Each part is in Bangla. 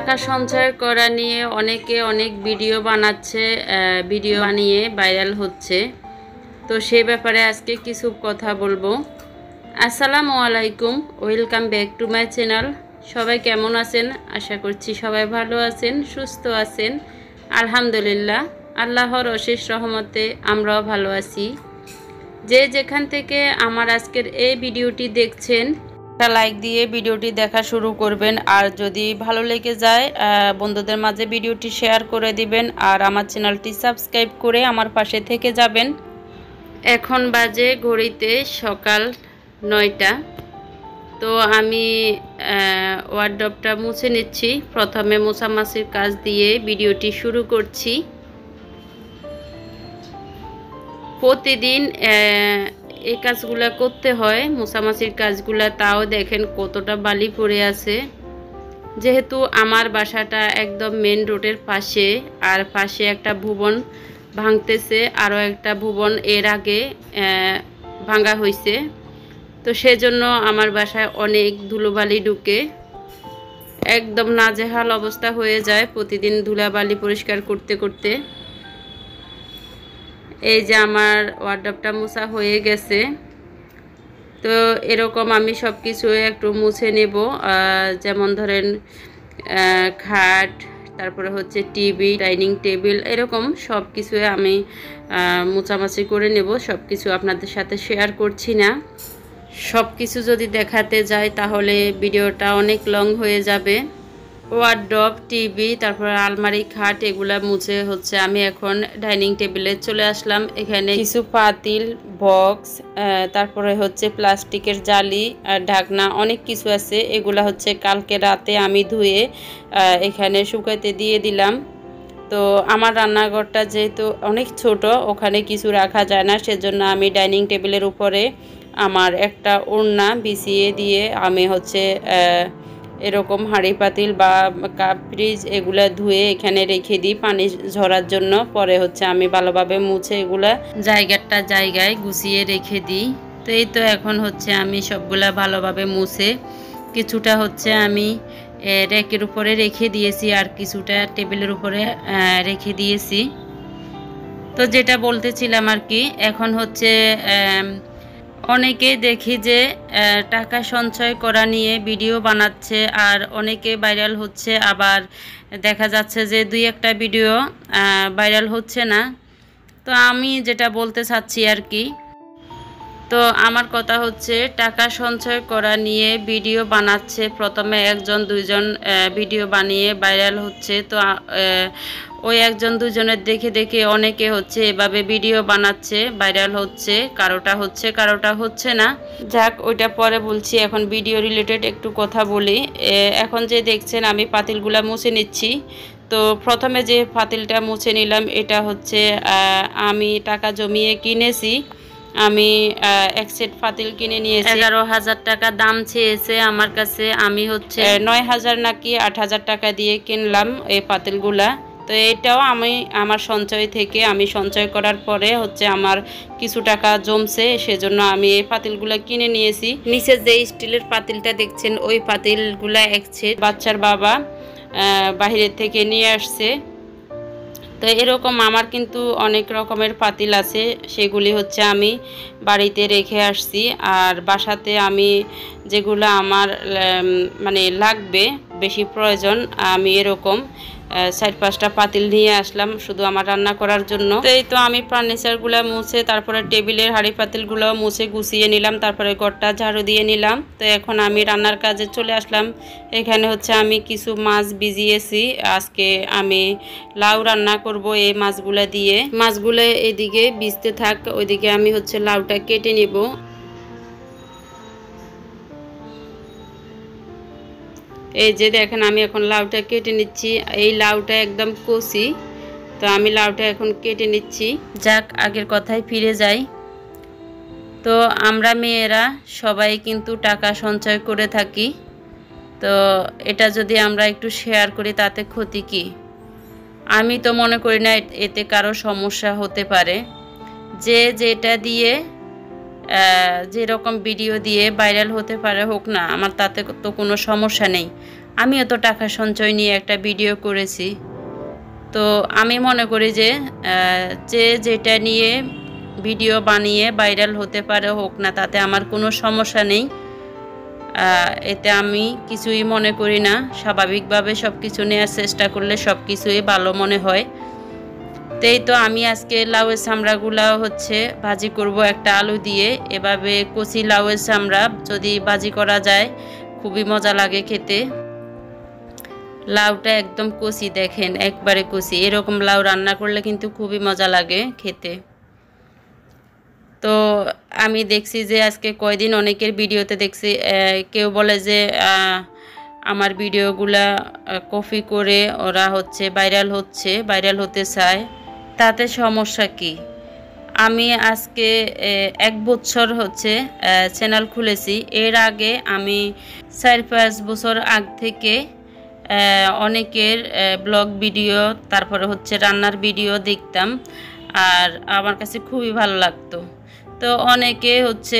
টাকা সঞ্চয় করা নিয়ে অনেকে অনেক ভিডিও বানাচ্ছে, ভিডিও বানিয়ে ভাইরাল হচ্ছে। তো সেই ব্যাপারে আজকে কিছু কথা বলবো। আসসালামু আলাইকুম, welcome back to my channel. সবাই কেমন আছেন? আশা করছি সবাই ভালো আছেন, সুস্থ আছেন। আলহামদুলিল্লাহ, আল্লাহর অশেষ রহমতে আমরাও ভালো আছি। যে যেখান থেকে আমার আজকের এই ভিডিওটি দেখছেন, একটা লাইক দিয়ে ভিডিওটি দেখা শুরু করবেন। আর যদি ভালো লেগে যায় বন্ধুদের মাঝে ভিডিওটি শেয়ার করে দিবেন। আর আমার চ্যানেলটি সাবস্ক্রাইব করে আমার পাশে থেকে যাবেন। এখন বাজে ঘড়িতে সকাল 9টা। তো আমি ওয়ার্ডরোবটা মুছে নিচ্ছি। প্রথমে মোছামাছির কাজ দিয়ে ভিডিওটি শুরু করছি। প্রতিদিন এই কাজগুলা করতে হয়, মোছামাছির কাজগুলা। তাও দেখেন কতটা বালি পড়ে আছে। যেহেতু আমার বাসাটা একদম মেন রোডের পাশে, আর পাশে একটা ভবন ভাঙতেছে, আরও একটা ভবন এর আগে ভাঙা হয়েছে। তো সেজন্য আমার বাসায় অনেক ধুলোবালি ঢুকে, একদম নাজেহাল অবস্থা হয়ে যায় প্রতিদিন ধুলাবালি পরিষ্কার করতে করতে। এই যে আমার ওয়ার্ডরোবটা মোছা হয়ে গেছে। তো এরকম আমি সব কিছু একটু মুছে নেব। যেমন ধরেন খাট, তারপরে হচ্ছে টিভি, ডাইনিং টেবিল, এরকম সব কিছু আমি মোছামাছি করে নেব। সব কিছু আপনাদের সাথে শেয়ার করছি না। সব কিছু যদি দেখাতে যাই তাহলে ভিডিওটা অনেক লং হয়ে যাবে। ওয়ার্ডরোব, টিভি, তারপরে আলমারি, খাট এগুলা মুছে হচ্ছে আমি এখন ডাইনিং টেবিলে চলে আসলাম। এখানে কিছু পাতিল, বক্স, তারপরে হচ্ছে প্লাস্টিকের জালি আর ঢাকনা, অনেক কিছু আছে। এগুলা হচ্ছে কালকে রাতে আমি ধুয়ে এখানে শুকাইতে দিয়ে দিলাম। তো আমার রান্নাঘরটা যেহেতু অনেক ছোট, ওখানে কিছু রাখা যায় না, সেজন্য আমি ডাইনিং টেবিলের উপরে আমার একটা ওড়না বিছিয়ে দিয়ে আমি হচ্ছে এরকম হাঁড়ি পাতিল বা কাপ, ফ্রিজ এগুলা ধুয়ে এখানে রেখে দিই পানি ঝরার জন্য। পরে হচ্ছে আমি ভালোভাবে মুছে এগুলা জায়গায় গুছিয়ে রেখে দিই। তো এই তো এখন হচ্ছে আমি সবগুলা ভালোভাবে মুছে কিছুটা হচ্ছে আমি র্যাকের উপরে রেখে দিয়েছি, আর কিছুটা টেবিলের উপরে রেখে দিয়েছি। তো যেটা বলতেছিলাম আর কি, এখন হচ্ছে অনেকে দেখি যে টাকা সঞ্চয় করা নিয়ে ভিডিও বানাচ্ছে, আর অনেকে ভাইরাল হচ্ছে। আবার দেখা যাচ্ছে যে দুই একটা ভিডিও ভাইরাল হচ্ছে না। তো আমি যেটা বলতে চাচ্ছি আর কি, তো আমার কথা হচ্ছে টাকা সঞ্চয় করা নিয়ে ভিডিও বানাচ্ছে, প্রথমে একজন দুইজন ভিডিও বানিয়ে ভাইরাল হচ্ছে। তো ওই একজন দুজনের দেখে দেখে অনেকে হচ্ছে এভাবে ভিডিও বানাচ্ছে, ভাইরাল হচ্ছে। কারোটা হচ্ছে না। যাক, ওইটা পরে বলছি। এখন ভিডিও রিলেটেড একটু কথা বলি। এখন যে দেখছেন আমি পাতিলগুলা মুছে নিচ্ছি। তো প্রথমে যে পাতিলটা মুছে নিলাম, এটা হচ্ছে আমি টাকা জমিয়ে কিনেছি। আমি এক সেট পাতিল কিনে নিয়েছি। 11,000 টাকা দাম চেয়েছে আমার কাছে। আমি হচ্ছে 9,000 নাকি 8,000 টাকা দিয়ে কিনলাম এই পাতিলগুলা। তো এটাও আমি আমার সঞ্চয় থেকে, আমি সঞ্চয় করার পরে হচ্ছে আমার কিছু টাকা জমছে, সেজন্য আমি এই পাতিলগুলা কিনে নিয়েছি। নিচে যে স্টিলের পাতিলটা দেখছেন, ওই পাতিলগুলা এক সেট বাচ্চার বাবা বাহিরের থেকে নিয়ে আসছে। তো এরকম আমার কিন্তু অনেক রকমের পাতিল আছে, সেগুলি হচ্ছে আমি বাড়িতে রেখে আসছি। আর বাসাতে আমি যেগুলো আমার মানে লাগবে, বেশি প্রয়োজন, আমি এরকম 4-5টা পাতিল নিয়ে আসলাম শুধু আমার রান্না করার জন্য। তো এই তো আমি ফার্নিচারগুলো মুছে, তারপরে টেবিলের হাঁড়ি পাতিলগুলো মুছে গুছিয়ে নিলাম, তারপরে ঘরটা ঝাড়ু দিয়ে নিলাম। তো এখন আমি রান্নার কাজে চলে আসলাম। এখানে হচ্ছে আমি কিছু মাছ ভিজিয়েছি। আজকে আমি লাউ রান্না করব এই মাছগুলো দিয়ে। মাছগুলো এদিকে ভিজতে থাক, ওইদিকে আমি হচ্ছে লাউটা কেটে নেব। এই যে দেখেন আমি এখন লাউটা কেটে নিচ্ছি। এই লাউটা একদম কচি, তো আমি লাউটা এখন কেটে নিচ্ছি। যাক, আগের কথায় ফিরে যাই। তো আমরা মেয়েরা সবাই কিন্তু টাকা সঞ্চয় করে থাকি। তো এটা যদি আমরা একটু শেয়ার করি তাতে ক্ষতি কি? আমি তো মনে করি না এতে কারো সমস্যা হতে পারে। যে যেটা দিয়ে যেরকম ভিডিও দিয়ে ভাইরাল হতে পারে, হোক না, আমার তাতে তো কোনো সমস্যা নেই। আমিও তো টাকা সঞ্চয় নিয়ে একটা ভিডিও করেছি। তো আমি মনে করি যে যে যেটা নিয়ে ভিডিও বানিয়ে ভাইরাল হতে পারে হোক না, তাতে আমার কোনো সমস্যা নেই। এতে আমি কিছুই মনে করি না। স্বাভাবিকভাবে সব কিছু নেওয়ার চেষ্টা করলে সব কিছুই ভালো মনে হয়। তো আমি আজকে লাউয়ের চামড়াগুলো হচ্ছে ভাজি করব একটা আলু দিয়ে। এভাবে কচি লাউয়ের চামড়া যদি ভাজি করা যায় খুবই মজা লাগে খেতে। লাউটা একদম কচি, দেখেন একবারে কচি। এরকম লাউ রান্না করলে কিন্তু খুবই মজা লাগে খেতে। তো আমি দেখছি যে আজকে কয়দিন অনেকের ভিডিওতে দেখছি কেউ বলে যে আমার ভিডিওগুলা কপি করে ওরা হচ্ছে ভাইরাল হতে চায়, তাতে সমস্যা কি? আমি আজকে 1 বছর হচ্ছে চ্যানেল খুলেছি। এর আগে আমি 4-5 বছর আগ থেকে অনেকের ব্লগ ভিডিও, তারপরে হচ্ছে রান্নার ভিডিও দেখতাম, আর আমার কাছে খুবই ভালো লাগতো। তো অনেকে হচ্ছে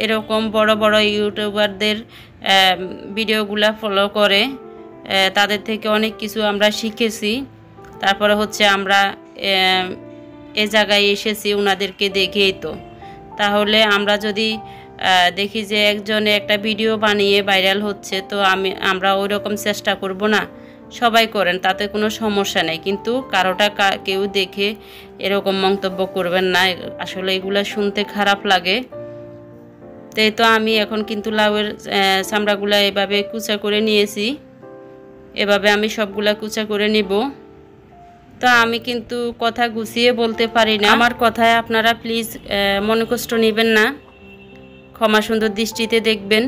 এরকম বড় বড় ইউটিউবারদের ভিডিওগুলা ফলো করে, তাদের থেকে অনেক কিছু আমরা শিখেছি। তারপরে হচ্ছে আমরা এ জায়গায় এসেছি ওনাদেরকে দেখেই। তো তাহলে আমরা যদি দেখি যে একজনে একটা ভিডিও বানিয়ে ভাইরাল হচ্ছে, তো আমরা ওই রকম চেষ্টা করব না? সবাই করেন, তাতে কোনো সমস্যা নেই, কিন্তু কারোটা কেউ দেখে এরকম মন্তব্য করবেন না। আসলে এগুলো শুনতে খারাপ লাগে। তো আমি এখন কিন্তু লাউয়ের চামড়াগুলো এভাবে কুচা করে নিয়েছি। এভাবে আমি সবগুলা কুচা করে নিব। তো আমি কিন্তু কথা গুছিয়ে বলতে পারি না, আমার কথায় আপনারা প্লিজ মনে কষ্ট নেবেন না, ক্ষমা সুন্দর দৃষ্টিতে দেখবেন।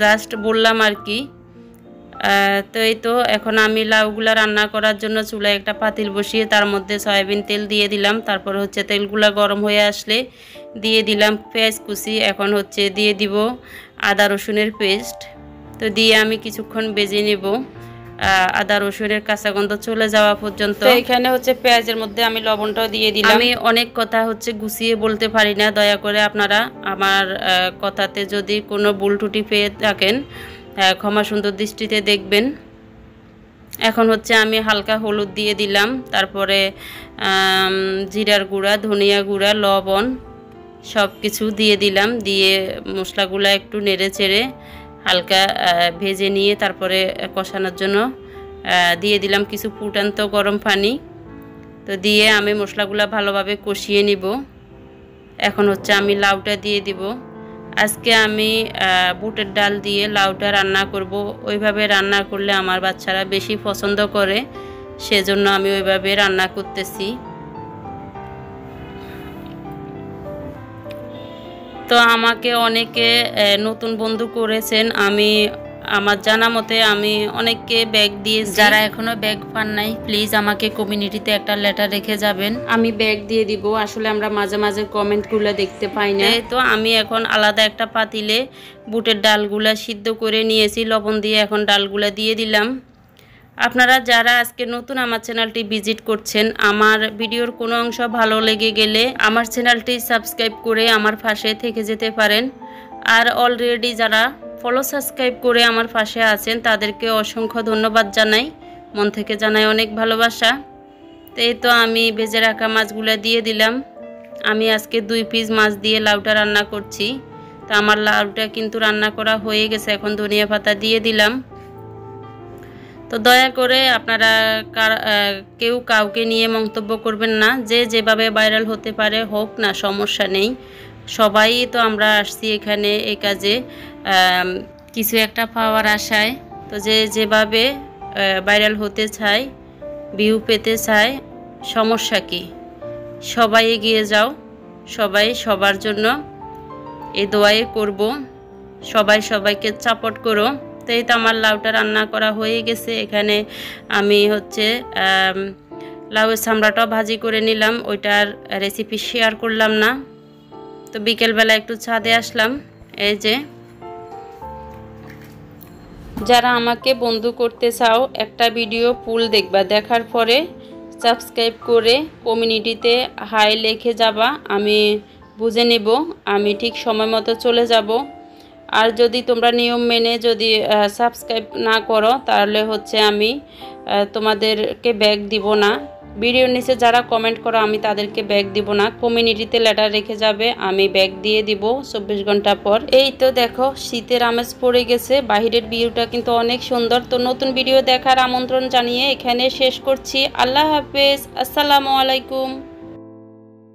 জাস্ট বললাম আর কি। তো এখন আমি লাউগুলা রান্না করার জন্য চুলায় একটা পাতিল বসিয়ে তার মধ্যে সয়াবিন তেল দিয়ে দিলাম। তারপর হচ্ছে তেলগুলা গরম হয়ে আসলে দিয়ে দিলাম পেঁয়াজ কুচি। এখন হচ্ছে দিয়ে দিব আদা রসুনের পেস্ট। তো দিয়ে আমি কিছুক্ষণ ভেজে নেব, আদা রসুনের কাঁচা গন্ধ চলে যাওয়া পর্যন্ত। এখানে হচ্ছে পেঁয়াজের মধ্যে আমি লবণটাও দিয়ে দিলাম। আমি অনেক কথা হচ্ছে গুছিয়ে বলতে পারি না, দয়া করে আপনারা আমার কথাতে যদি কোনো ভুল ত্রুটি পেয়ে থাকেন ক্ষমা সুন্দর দৃষ্টিতে দেখবেন। এখন হচ্ছে আমি হালকা হলুদ দিয়ে দিলাম, তারপরে জিরার গুঁড়া, ধনিয়া গুঁড়া, লবণ সব কিছু দিয়ে দিলাম। দিয়ে মশলাগুলো একটু নেড়ে চেড়ে হালকা ভেজে নিয়ে তারপরে কষানোর জন্য দিয়ে দিলাম কিছু ফুটান্ত গরম পানি। তো দিয়ে আমি মশলাগুলো ভালোভাবে কষিয়ে নিব। এখন হচ্ছে আমি লাউটা দিয়ে দিব। আজকে আমি বুটের ডাল দিয়ে লাউটা রান্না করব। ওইভাবে রান্না করলে আমার বাচ্চারা বেশি পছন্দ করে, সেজন্য আমি ওইভাবে রান্না করতেছি। তো আমাকে অনেকে নতুন বন্ধু করেছেন, আমার জানা মতে আমি অনেককে ব্যাগ দিয়েছি। যারা এখনো ব্যাগ পান নাই প্লিজ আমাকে কমিউনিটিতে একটা লেটার রেখে যাবেন, আমি ব্যাগ দিয়ে দিব। আসলে আমরা মাঝে মাঝে কমেন্টগুলো দেখতে পাই না। তো আমি এখন আলাদা একটা পাতিলে বুটের ডালগুলা সিদ্ধ করে নিয়েছি লবণ দিয়ে। এখন ডালগুলা দিয়ে দিলাম। আপনারা যারা আজকে নতুন আমার চ্যানেলটি ভিজিট করছেন, আমার ভিডিওর কোনো অংশ ভালো লেগে গেলে আমার চ্যানেলটি সাবস্ক্রাইব করে আমার পাশে থেকে যেতে পারেন। আর অলরেডি যারা ফলো সাবস্ক্রাইব করে আমার পাশে আছেন তাদেরকে অসংখ্য ধন্যবাদ জানাই, মন থেকে জানাই অনেক ভালোবাসা। তো আমি ভেজে রাখা মাছগুলো দিয়ে দিলাম। আমি আজকে 2 পিস মাছ দিয়ে লাউটা রান্না করছি। তো আমার লাউটা কিন্তু রান্না করা হয়ে গেছে। এখন ধনিয়া পাতা দিয়ে দিলাম। তো দয়া করে আপনারা কেউ কাউকে নিয়ে মন্তব্য করবেন না। যে যেভাবে ভাইরাল হতে পারে হোক না, সমস্যা নেই। সবাই তো আমরা আসছি এখানে এই কাজে কিছু একটা পাওয়ার আশায়। তো যে যেভাবে ভাইরাল হতে চায়, ভিউ পেতে চায়, সমস্যা কি? সবাই এগিয়ে যাও, সবাই সবার জন্য এই দোয়াই করব। সবাই সবাইকে সাপোর্ট করো। তো আমার লাউটা রান্না করা হয়ে গেছে। এখানে আমি হচ্ছে লাউয়ের চামড়াটাও ভাজি করে নিলাম, ওইটার রেসিপি শেয়ার করলাম না। তো বিকেলবেলা একটু ছাদে আসলাম। এই যে যারা আমাকে বন্ধু করতে চাও, একটা ভিডিও ফুল দেখবা, দেখার পরে সাবস্ক্রাইব করে কমিউনিটিতে হাই লিখে যাবা। আমি বুঝে নেব, আমি ঠিক সময় মতো চলে যাব। আর যদি তোমরা নিয়ম মেনে যদি সাবস্ক্রাইব না করো তাহলে হচ্ছে আমি তোমাদেরকে ব্যাগ দিব না। ভিডিওর নিচে যারা কমেন্ট করো আমি তাদেরকে ব্যাগ দিব না, কমিউনিটিতে লেটার রেখে যাবে, আমি ব্যাগ দিয়ে দিব 24 ঘন্টা পর। এই তো দেখো শীতের আমেজ পড়ে গেছে, বাহিরের ভিউটা কিন্তু অনেক সুন্দর। তো নতুন ভিডিও দেখার আমন্ত্রণ জানিয়ে এখানে শেষ করছি। আল্লাহ হাফেজ, আসসালামু আলাইকুম।